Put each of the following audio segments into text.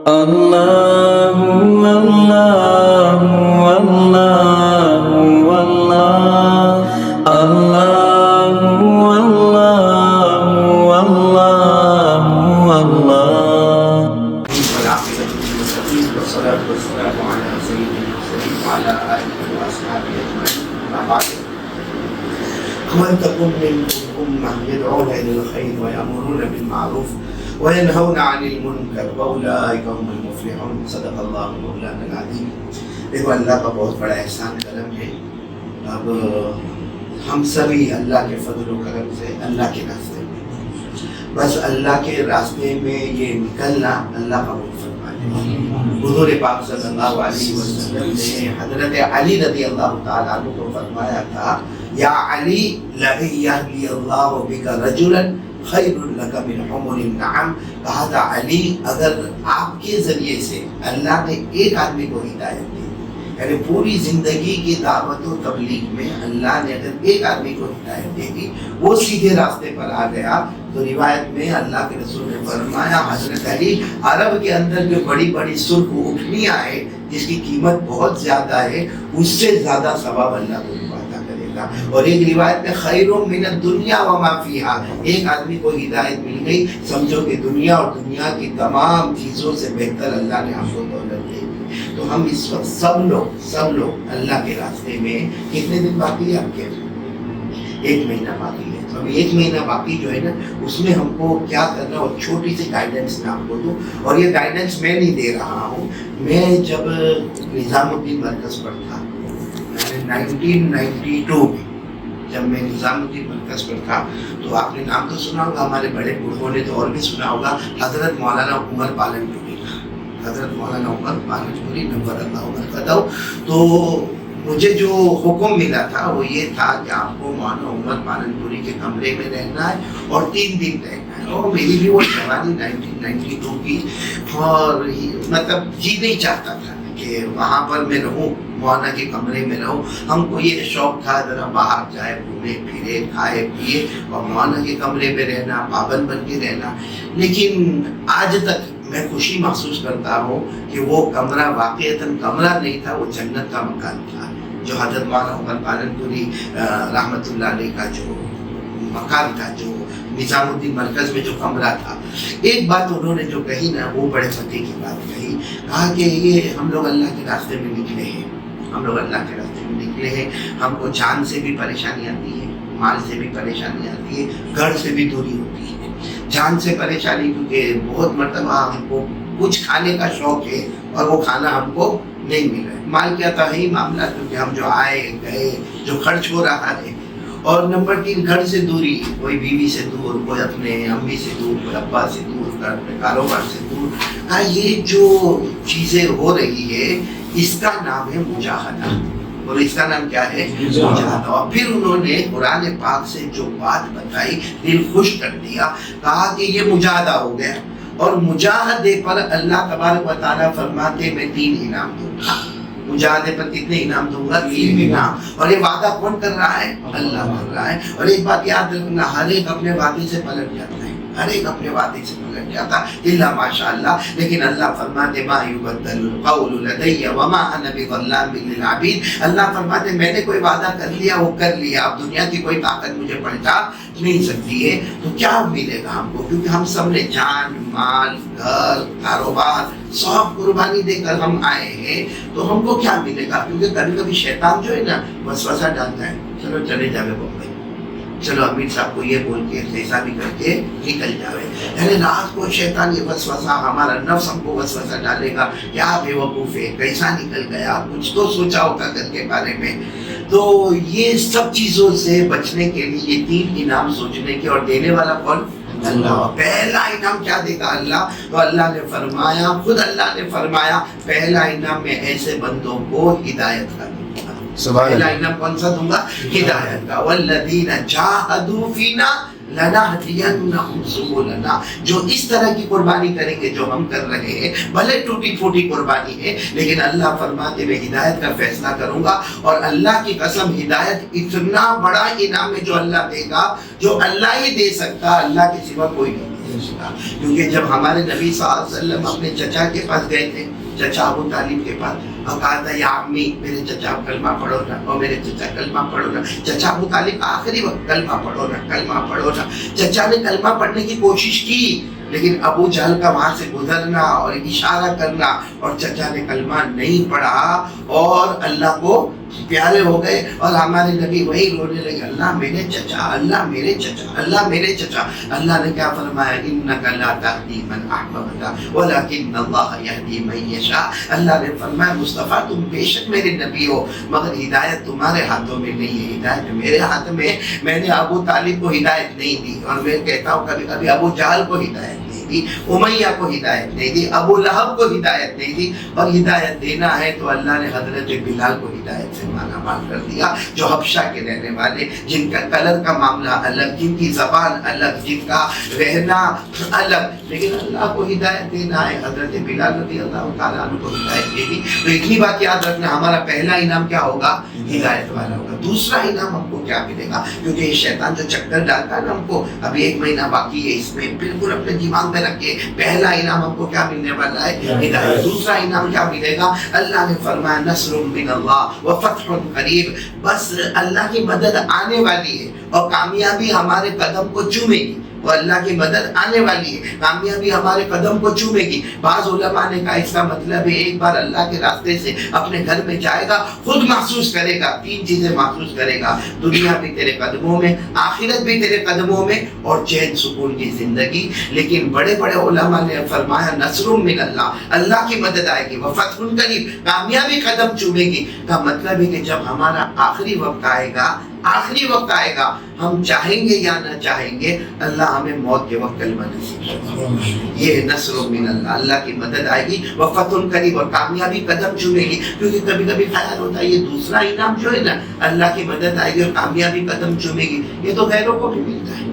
اللہ اللہ اللہ اللہ اللہ اللہ اللہ والصلاة والسلام على سيد المرسلين وعلى آله وأصحابه أجمعين. أما بعد، ومن تكن منكم أمة يدعون إلى الخير ويأمرون بالمعروف وينهون عن المنكر وأولئك هم المفلحون. صدق الله مولانا العظيم. دیکھو اللہ کا بہت بڑا احسان کرم ہے. اب ہم سبھی اللہ کے فضل و کرم سے اللہ کے راستے میں، بس اللہ کے راستے میں یہ نکلنا اللہ کا حضور پاک صلی اللہ علیہ وسلم نے حضرت علی رضی اللہ تعالیٰ عنہ کو فرمایا تھا، یا علی لَئِن يَهْدِيَ اللَّهُ بِكَ رَجُلًا خَيْرٌ لَكَ مِنْ حُمُرِ النَّعَمِ. کہا تھا علی، اگر آپ کے ذریعے سے اللہ نے ایک آدمی کو ہدایت دی، یعنی پوری زندگی کی دعوت و تبلیغ میں اللہ نے اگر ایک آدمی کو ہدایت دے دی، وہ سیدھے راستے پر آ گیا، تو روایت میں اللہ کے رسول نے فرمایا حضرت علی عرب کے اندر جو بڑی بڑی سرخ اٹھنیاں ہیں جس کی قیمت بہت زیادہ ہے، اس سے زیادہ ثواب اللہ کو عطا کرے گا. اور ایک روایت میں خیر من الدنیا وما فیہا، ایک آدمی کو ہدایت مل گئی، سمجھو کہ دنیا اور دنیا کی تمام چیزوں سے بہتر اللہ نے ہم کو دولت دے دی. تو ہم اس وقت سب لوگ اللہ کے راستے میں، کتنے دن باقی ہے آپ کے؟ 1 مہینہ باقی ہے. تو اب 1 مہینہ باقی جو ہے نا، اس میں ہم کو کیا کرنا، اور چھوٹی سی گائیڈنس میں آپ کو دوں. اور یہ گائیڈنس میں نہیں دے رہا ہوں، میں جب نظام الدین مرکز پر تھا 1992 میں، جب میں نظام الدین مرکز پر تھا، تو آپ نے نام تو سنا ہوگا، ہمارے بڑے بزرگوں نے تو اور بھی سنا ہوگا، حضرت مولانا عمر پالن پوری کا. حضرت مولانا عمر پالن پوری نور اللہ برکاتہ. تو مجھے جو حکم ملا تھا وہ یہ تھا کہ آپ کو مولانا عمر پالن پوری کے کمرے میں رہنا ہے اور 3 دن رہنا ہے. اور میری بھی وہ جوانی 1992 کی، اور مطلب جی نہیں چاہتا تھا کہ وہاں پر میں رہوں، مولانا کے کمرے میں رہوں. ہم کو یہ شوق تھا ذرا باہر جائے، گھومے پھرے، کھائے پیے، اور مولانا کے کمرے میں رہنا، پابند بن کے رہنا. لیکن آج تک میں خوشی محسوس کرتا ہوں کہ وہ کمرہ واقعتاً کمرہ نہیں تھا، وہ جنت کا مکان تھا جو حضرت مولانا عمر پالن پوری رحمۃ اللہ علیہ کا جو مکان تھا، جو نظام الدین مرکز میں جو کمرہ تھا. ایک بات انہوں نے جو کہی نا، وہ بڑے فتح کی بات کہی. کہا کہ یہ ہم لوگ اللہ کے راستے میں نکلے ہیں، ہم لوگ اللہ کے راستے میں نکلے ہیں، ہم کو جان سے بھی پریشانی آتی ہے، مال سے بھی پریشانی آتی ہے، گھر سے بھی دوری ہوتی ہے. جان سے پریشانی کیونکہ بہت مرتبہ ہم کو کچھ کھانے کا شوق ہے اور وہ کھانا ہم کو نہیں مل رہا ہے. مال کیا تھا ہی معاملہ، کیونکہ ہم جو آئے گئے جو خرچ ہو رہا ہے. اور نمبر 3 گھر سے دوری، کوئی بیوی سے دور، کوئی اپنے امی سے دور، کوئی ابا سے دور، اپنے کاروبار سے دور. یہ جو چیزیں ہو رہی ہے اس کا نام ہے مجاہدہ. اور اس کا نام کیا ہے؟ مجاہدہ. اور پھر انہوں نے قرآن پاک سے جو بات بتائی، دل خوش کر دیا. کہا کہ یہ مجاہدہ ہو گیا، اور مجاہدے پر اللہ تبارک و تعالیٰ فرماتے میں 3 انعام دوں گا. مجاہدے پر کتنے انعام دوں گا؟ 3 انعام. اور یہ وعدہ کون کر رہا ہے؟ اللہ کر رہا ہے. اور ایک بات یاد رکھنا، ہر ایک اپنے وعدے سے پلٹ جاتا ہے، ہر ایک اپنے وعدے سے پلٹ جاتا الا ماشاء اللہ. لیکن اللہ فرماتے ما یبدل القول لدی وما انا بظلام للعبید. اللہ فرماتے میں نے کوئی وعدہ کر لیا، وہ کر لیا، اب دنیا کی کوئی طاقت مجھے پلٹا نہیں سکتی ہے. تو کیا ملے گا ہم کو؟ کیونکہ ہم سب نے جان، مال، گھر، کاروبار سب قربانی دے کر ہم آئے ہیں. تو ہم کو کیا ملے گا؟ کیونکہ کبھی کبھی شیطان جو ہے نا وسوسہ ڈالتا ہے، چلو چلے جاوے بمبئی، چلو امیر صاحب کو یہ بول کے ایسا بھی کر کے نکل جاوے. یعنی رات کو شیطان یہ وسوسہ، ہمارا نفس ہم کو وسوسہ ڈالے گا، کیا بے وقوف ہے، کیسا نکل گیا، کچھ تو سوچا ہوگا گھر کے بارے میں. تو یہ سب چیزوں سے بچنے کے لیے یہ 3 انعام سوچنے کے، اور دینے والا کون؟ اللہ. پہلا انعام کیا دے گا؟ اللہ. تو اللہ نے فرمایا، خود اللہ نے فرمایا، پہلا انعام میں ایسے بندوں کو ہدایت کا دوں گا. پہلا انعام کون سا دوں گا؟ ہدایت کا. والذین جاہدوا فینا لنہدینہم سبلنا. جو اس طرح کی قربانی کریں گے جو ہم کر رہے ہیں، بھلے ٹوٹی پھوٹی قربانی ہے، لیکن اللہ فرماتے میں ہدایت کا فیصلہ کروں گا. اور اللہ کی قسم، ہدایت اتنا بڑا انعام ہے جو اللہ دے گا، جو اللہ ہی دے سکتا، اللہ کے سوا کوئی نہیں دے دے سکا. کیونکہ جب ہمارے نبی صلی اللہ علیہ وسلم اپنے چچا کے پاس گئے تھے، چچا ابو طالب کے پاس، اور کہا تھا یا امی میرے چچا کلمہ پڑھو نا، اور میرے چچا کلمہ پڑھو نا. چچا ابو طالب آخری وقت کلمہ پڑھو نا، کلمہ پڑھو نا. چچا نے کلمہ پڑھنے کی کوشش کی، لیکن ابو جہل کا وہاں سے گزرنا اور اشارہ کرنا، اور چچا نے کلمہ نہیں پڑھا اور اللہ کو پیارے ہو گئے. اور ہمارے نبی وہی رونے لگے، اللہ میرے چچا، اللہ میرے چچا، اللہ میرے چچا. اللہ نے کیا فرمایا؟ انک لا تہدی من احببت ولکن اللہ یہدی من یشاء. اللہ نے فرمایا مصطفیٰ تم بے شک میرے نبی ہو، مگر ہدایت تمہارے ہاتھوں میں نہیں ہے، ہدایت میرے ہاتھ میں. میں نے ابو طالب کو ہدایت نہیں دی، اور میں کہتا ہوں کبھی کبھی ابو جہل کو ہدایت نہیں دی، امیہ کو ہدایت نہیں دی، ابو لہب کو ہدایت نہیں دی. اور ہدایت دینا ہے تو اللہ نے حضرت بلال کو ہدایت سے مالا مال کر دیا، جو حبشہ کے رہنے والے، جن کا کلر کا معاملہ الگ، جن کی زبان الگ، جن کا رہنا الگ، لیکن اللہ کو ہدایت دینا ہے. حضرت بلال رضی اللہ تعالیٰ عنہ کو ہدایت دے دی. تو اتنی بات یاد رکھنا، ہمارا پہلا انعام کیا ہوگا؟ ہدایت والا ہوگا. دوسرا انعام ہم کو کیا ملے گا؟ کیونکہ یہ شیطان جو چکر ڈالتا ہے نا ہم کو، ابھی 1 مہینہ باقی ہے، اس میں بالکل اپنے دماغ میں رکھے پہلا انعام ہم کو کیا ملنے والا ہے؟ ہدایت. دوسرا انعام کیا ملے گا؟ اللہ نے فرمایا نصر من اللہ وفتح قریب. بس اللہ کی مدد آنے والی ہے اور کامیابی ہمارے قدم کو چومے گی، اور اللہ کی مدد آنے والی ہے، کامیابی ہمارے قدم کو چومے گی. بعض علماء نے کہا اس کا مطلب ہے ایک بار اللہ کے راستے سے اپنے گھر میں جائے گا، خود محسوس کرے گا، 3 چیزیں محسوس کرے گا: دنیا بھی تیرے قدموں میں، آخرت بھی تیرے قدموں میں، اور چین سکون کی زندگی. لیکن بڑے بڑے علماء نے فرمایا نصر من اللہ، اللہ کی مدد آئے گی، وفتح قریب، کامیابی قدم چومے گی. کا مطلب ہے کہ جب ہمارا آخری وقت آئے گا، آخری وقت آئے گا، ہم چاہیں گے یا نہ چاہیں گے، اللہ ہمیں موت کے وقت کلمہ نصیب کرے. یہ نصر من اللہ، اللہ کی مدد آئے گی، وفتح قریب، اور کامیابی قدم چومے گی. کیونکہ کبھی کبھی خیال ہوتا ہے یہ دوسرا انعام جو ہے نا، اللہ کی مدد آئے گی اور کامیابی قدم چومے گی، یہ تو غیروں کو بھی ملتا ہے.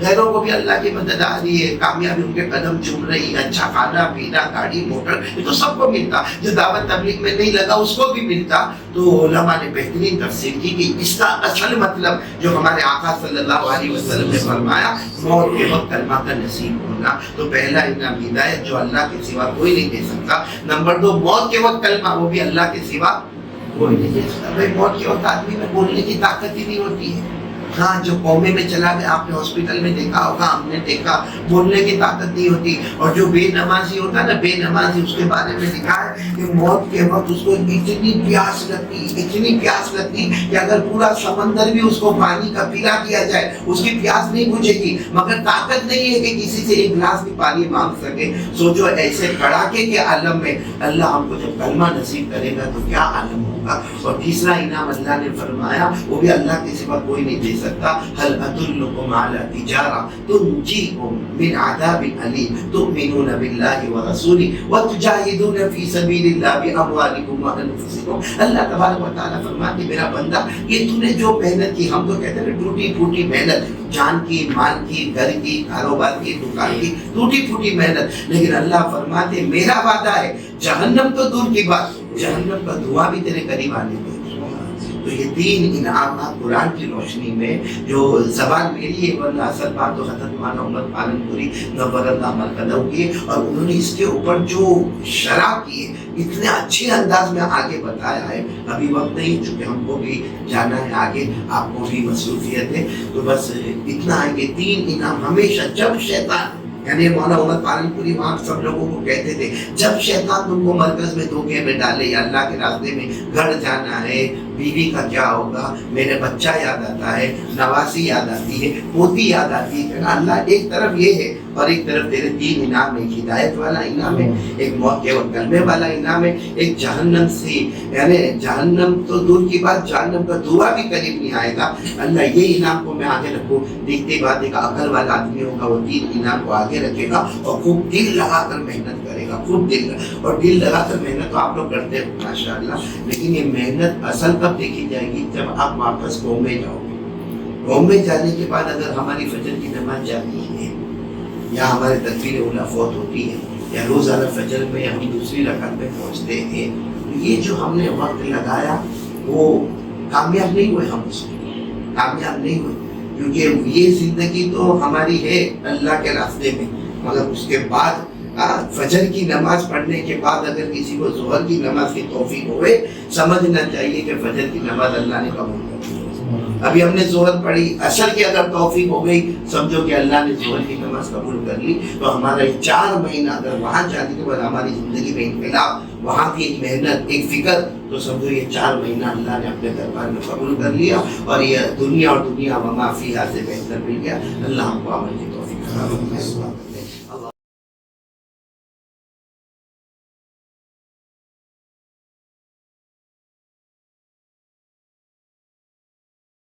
غیروں کو بھی اللہ کی مدد آ رہی ہے، کامیابی ان کے قدم چوم رہی ہے، اچھا کھانا پینا، گاڑی موٹر، یہ تو سب کو ملتا. جو دعوت تبلیغ میں نہیں لگا اس کو بھی ملتا. تو علماء نے بہترین تفسیر کی کہ اس کا اصل مطلب جو ہمارے آقا صلی اللہ علیہ وسلم نے فرمایا موت کے وقت کلمہ کا نصیب ہونا. تو پہلا انعام ہدایت جو اللہ کے سوا کوئی نہیں دے سکتا. نمبر 2 موت کے وقت کلمہ، وہ بھی اللہ کے سوا کوئی نہیں دے سکتا. بھائی موت کے وقت آدمی میں بولنے کی طاقت ہی نہیں ہوتی ہے. ہاں جو قومے میں چلا گیا، آپ نے ہاسپٹل میں دیکھا ہوگا، ہم نے دیکھا، بولنے کی طاقت نہیں ہوتی. اور جو بے نمازی ہوتا ہے نا، بے نمازی، اس کے بارے میں لکھا ہے کہ موت کے وقت اس کو اتنی پیاس لگتی، اتنی پیاس لگتی کہ اگر پورا سمندر بھی اس کو پانی کا پلا دیا جائے اس کی پیاس نہیں بجھے گی، مگر طاقت نہیں ہے کہ کسی سے 1 گلاس بھی پانی مانگ سکے. سوچو ایسے کڑاکے کے عالم میں اللہ ہم کو جب کلمہ نصیب کرے گا تو کیا عالم ہوگا. اور تیسرا انعام اللہ نے فرمایا وہ بھی اللہ کے سوا کوئی نہیں دے سکتا. هل ادلكم على تجارة تنجيكم من عذاب أليم تؤمنون بالله ورسوله وتجاهدون في سبيل الله بأموالكم وأنفسكم. اللہ تبارک و تعالیٰ فرماتے میرا بندہ یہ تو نے جو محنت کی، ہم تو کہتے ہیں ٹوٹی پھوٹی محنت، جان کی، مال کی، گھر کی، کاروبار کی، دکان کی، ٹوٹی پھوٹی محنت، لیکن اللہ فرماتے میرا وعدہ ہے جہنم تو دور کی بات، جہنم کا دھواں بھی تیرے قریب آنے دے. تو یہ 3 انعامات قرآن کی روشنی میں، جو زبان میری ہے ورنہ اصل بات تو حضرت مولانا عمر پالن پوری نور اللہ مرکزہ کی ہے، اور انہوں نے اس کے اوپر جو شرح کی ہے اتنے اچھے انداز میں آگے بتایا ہے. ابھی وقت نہیں، چونکہ ہم کو بھی جانا ہے آگے، آپ کو بھی مصروفیت ہے، تو بس اتنا ہے کہ 3 انعام ہمیشہ جب شیطان، یعنی مولانا عمر پالن پوری وہاں سب لوگوں کو کہتے تھے جب شیطان تم کو مرکز میں دھوکے میں ڈالے یا اللہ کے راستے میں گھر جانا ہے، بیوی کا کیا ہوگا، میرے بچہ یاد آتا ہے، نواسی یاد آتی ہے، پوتی یاد آتی ہے، اللہ ایک طرف یہ ہے اور ایک طرف تیرے 3 انعام ہے. ایک ہدایت والا انعام ہے، ایک موت کے وقت کلمے والا انعام ہے، ایک جہنم سے، یعنی جہنم تو دور کی بات، جہنم کا دھواں بھی قریب نہیں آئے گا. اللہ یہ انعام کو میں آگے رکھوں. دیکھتے بات ایک عقل والا آدمی ہوگا، وہ 3 انعام کو آگے رکھے گا اور خوب دل لگا کر محنت کرے گا، خوب دل، اور دل لگا کر محنت تو آپ لوگ کرتے ہو ماشاء اللہ، لیکن یہ محنت اصل کب دیکھی جائے گی؟ جب آپ واپس قوم میں جاؤ گے. قوم میں جانے کے بعد اگر ہماری فجر کی نماز جاتی ہے یا ہمارے تکبیر اولیٰ فوت ہوتی ہے یا روزانہ فجر میں ہم دوسری رکعت میں پہنچتے ہیں، یہ جو ہم نے وقت لگایا وہ کامیاب نہیں ہوئے، ہم اس میں کامیاب نہیں ہوئے. کیونکہ یہ زندگی تو ہماری ہے اللہ کے راستے میں، مگر اس کے بعد فجر کی نماز پڑھنے کے بعد اگر کسی کو ظہر کی نماز کی توفیق ہوئے، سمجھنا چاہیے کہ فجر کی نماز اللہ نے قبول کر لی۔ ابھی ہم نے ظہر پڑھی، عصر کی اگر توفیق ہو گئی، سمجھو کہ اللہ نے ظہر کی نماز قبول کر لی۔ تو ہمارا 4 مہینہ اگر وہاں جانے کے بعد ہماری زندگی میں انقلاب، وہاں کی ایک محنت، ایک فکر، تو سمجھو یہ 4 مہینہ اللہ نے اپنے دربار میں قبول کر لیا، اور یہ دنیا اور دنیا وما فیہا سے بہتر مل گیا۔ اللہ ہم کو عمل کی توفیق عطا فرمائے۔